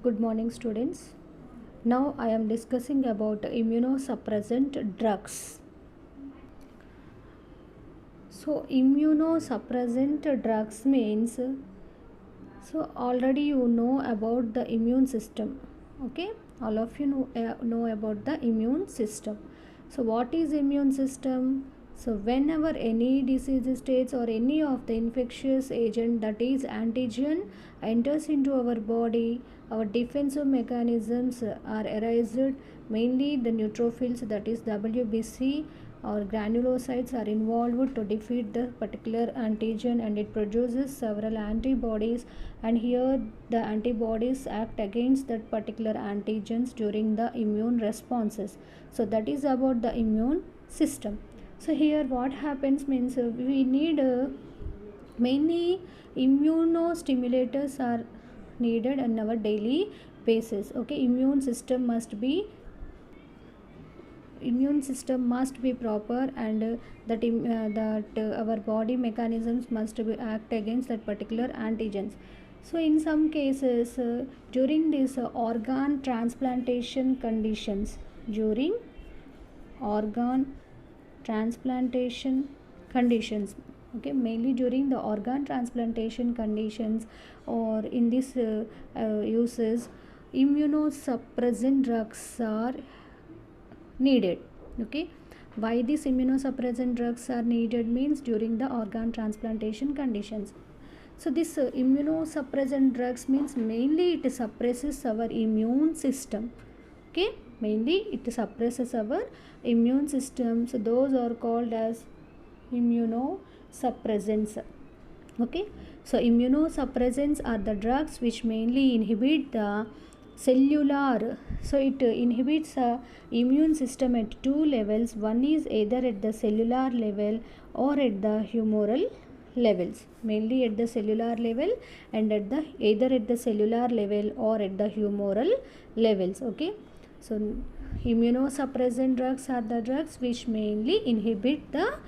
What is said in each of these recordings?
Good morning, students. Now I am discussing about immunosuppressant drugs. So, immunosuppressant drugs means already you know about the immune system. Okay, all of you know about the immune system. So, what is immune system? So, whenever any disease states or any of the infectious agent, that is antigen, enters into our body, our defensive mechanisms are aroused, mainly the neutrophils, that is WBC or granulocytes are involved to defeat the particular antigen, and it produces several antibodies, and here the antibodies act against that particular antigens during the immune responses. So that is about the immune system. So here what happens means we need many immunostimulators are needed on our daily basis. Okay, immune system must be proper, and our body mechanisms must be act against that particular antigens. So in some cases during this organ transplantation conditions, during organ transplantation conditions, okay, mainly during the organ transplantation conditions or in this uses, immunosuppressant drugs are needed. Okay, why these immunosuppressant drugs are needed means during the organ transplantation conditions. So this immunosuppressant drugs means mainly it suppresses our immune system. Okay, mainly it suppresses our immune system, so those are called as immunosuppressants. Okay, so immunosuppressants are the drugs which mainly inhibit the cellular, so it inhibits immune system at two levels. One is either at the cellular level or at the humoral levels, mainly at the cellular level and at the either at the cellular level or at the humoral levels. Okay, so immunosuppressant drugs are the drugs which mainly inhibit the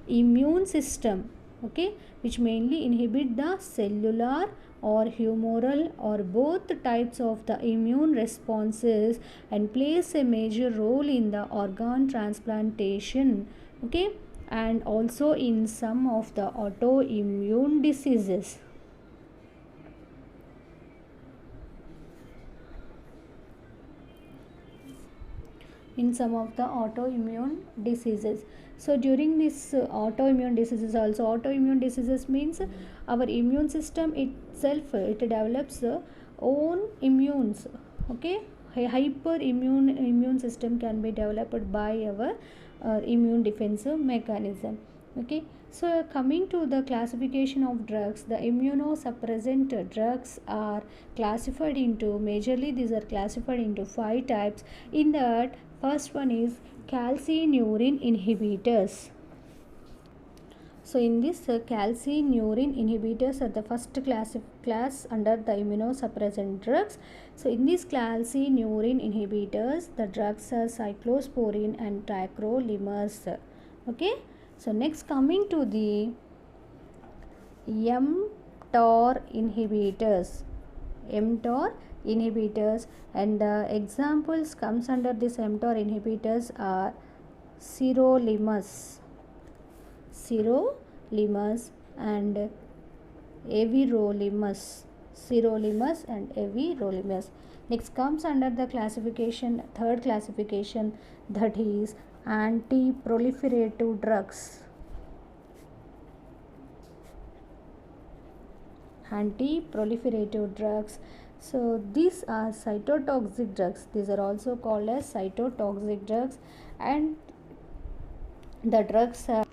immune system. Okay, which mainly inhibit the cellular or humoral or both types of the immune responses and plays a major role in the organ transplantation. Okay, and also in some of the autoimmune diseases. In some of the autoimmune diseases. So during this autoimmune diseases, also autoimmune diseases means our immune system itself it develops own immunes. Okay, a immune system can be developed by our immune defensive mechanism. Okay, so coming to the classification of drugs, the immunosuppressant drugs are classified into majorly these are classified into 5 types. In that, first one is calcineurin inhibitors. So in this calcineurin inhibitors are the first class under the immunosuppressant drugs. So in these calcineurin inhibitors, the drugs are cyclosporin and tacrolimus. Okay, so next coming to the mTOR inhibitors. mTOR inhibitors, and the examples comes under this mTOR inhibitors are sirolimus and everolimus. Sirolimus and everolimus. Next comes under the classification, third classification, that is anti-proliferative drugs. Anti-proliferative drugs. So these are cytotoxic drugs. These are also called as cytotoxic drugs, and the drugs are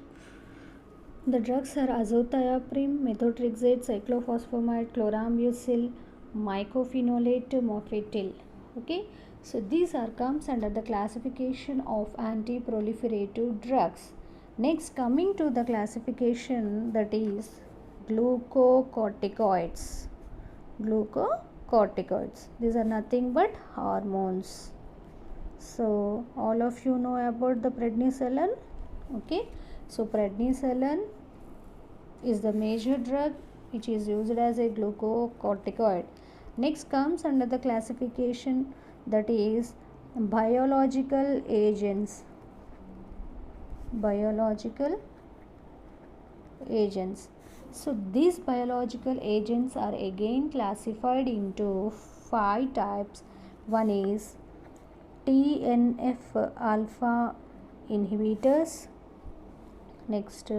azathioprine, methotrexate, cyclophosphamide, chlorambucil, mycophenolate, mofetil. Okay, so these are comes under the classification of anti-proliferative drugs. Next, coming to the classification, that is glucocorticoids. These are nothing but hormones. So all of you know about the prednisolone. Okay, so prednisolone is the major drug which is used as a glucocorticoid, Next comes under the classification, that is biological agents. Biological agents. So these biological agents are again classified into 5 types. One is TNF alpha inhibitors. Next,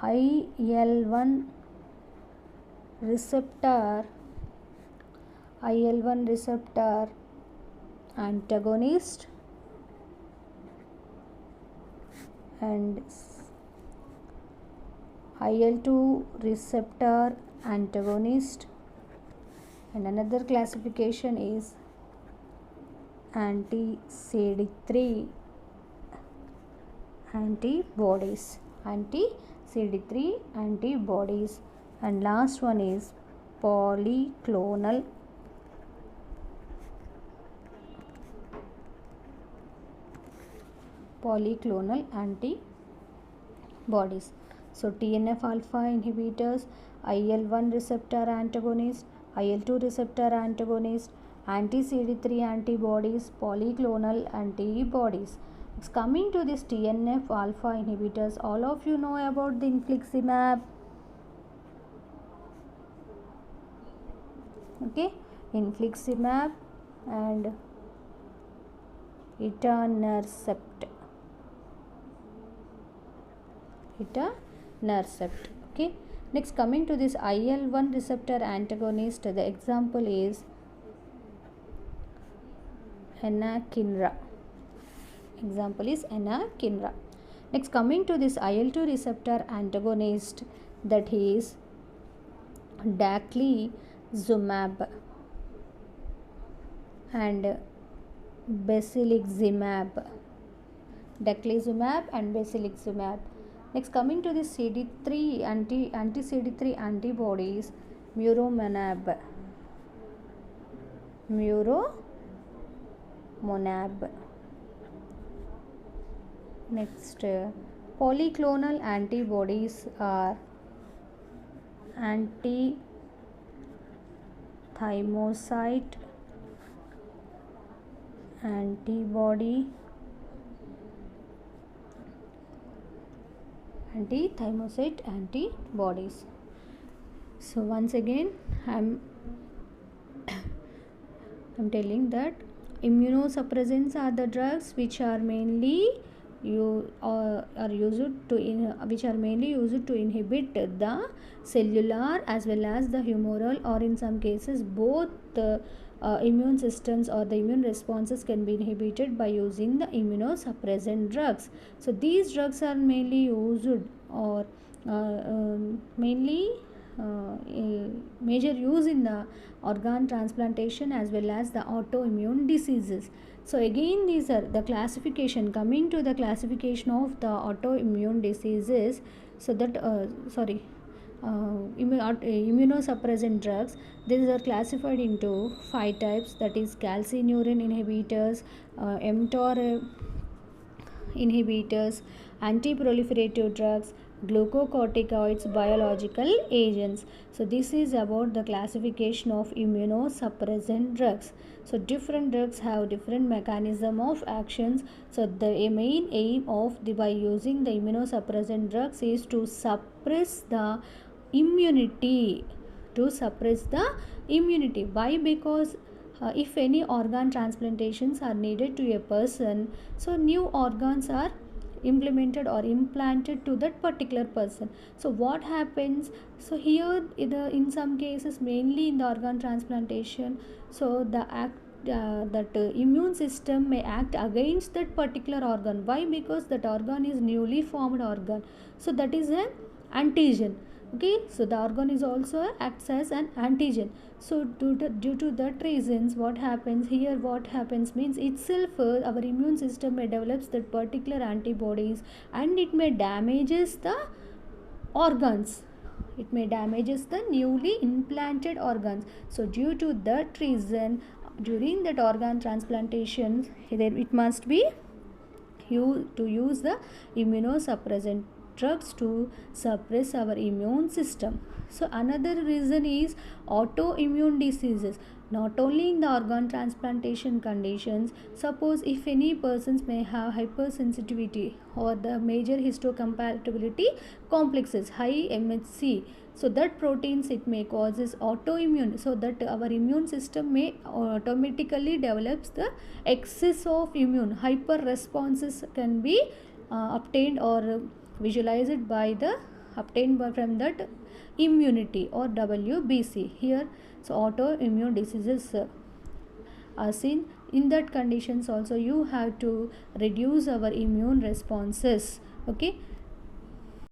IL-1 receptor antagonist, and IL-2 receptor antagonist, and another classification is anti-CD3 antibodies. Anti-CD3 antibodies, and last one is polyclonal antibodies. So TNF alpha inhibitors, IL-1 receptor antagonist, IL-2 receptor antagonist, anti-CD3 antibodies, polyclonal antibodies. It's coming to this TNF alpha inhibitors. All of you know about the infliximab. Okay, infliximab and etanercept. Okay, next coming to this IL-1 receptor antagonist, the example is anakinra. Next coming to this IL-2 receptor antagonist, that is daclizumab and basiliximab. Next coming to this CD3 anti-CD3 antibodies, muromonab. Next, polyclonal antibodies are anti-thymocyte antibody, antibodies. So once again I'm telling that immunosuppressants are the drugs which are mainly used to inhibit the cellular as well as the humoral, or in some cases both the immune systems or the immune responses can be inhibited by using the immunosuppressant drugs. So these drugs are mainly used or major use in the organ transplantation as well as the autoimmune diseases. So again, these are the classification. Coming to the classification of the autoimmune diseases, so that immunosuppressant drugs, these are classified into 5 types, that is calcineurin inhibitors, mTOR inhibitors, anti-proliferative drugs, glucocorticoids, biological agents. So this is about the classification of immunosuppressant drugs. So different drugs have different mechanism of actions. So the main aim of by using the immunosuppressant drugs is to suppress the immunity. Why? Because if any organ transplantations are needed to a person, so new organs are implemented or implanted to that particular person. So what happens, so here in some cases, mainly in the organ transplantation, so that immune system may act against that particular organ. Why? Because that organ is newly formed organ, so that is an antigen. Okay, so the organ is also acts as an antigen. So due to that reasons, what happens means itself our immune system may develops that particular antibodies, and it may damages the organs, it may damages the newly implanted organs. So due to that reason, during that organ transplantation, it must be to use the immunosuppressant drugs to suppress our immune system. So another reason is autoimmune diseases. Not only in the organ transplantation conditions, suppose if any persons may have hypersensitivity or the major histocompatibility complexes, high MHC, so that proteins it may causes autoimmune, so that our immune system may automatically develops the excess of immune hyper responses can be obtained or visualized by the obtained from that immunity or WBC here. So autoimmune diseases are seen. In that conditions also you have to reduce our immune responses. Okay,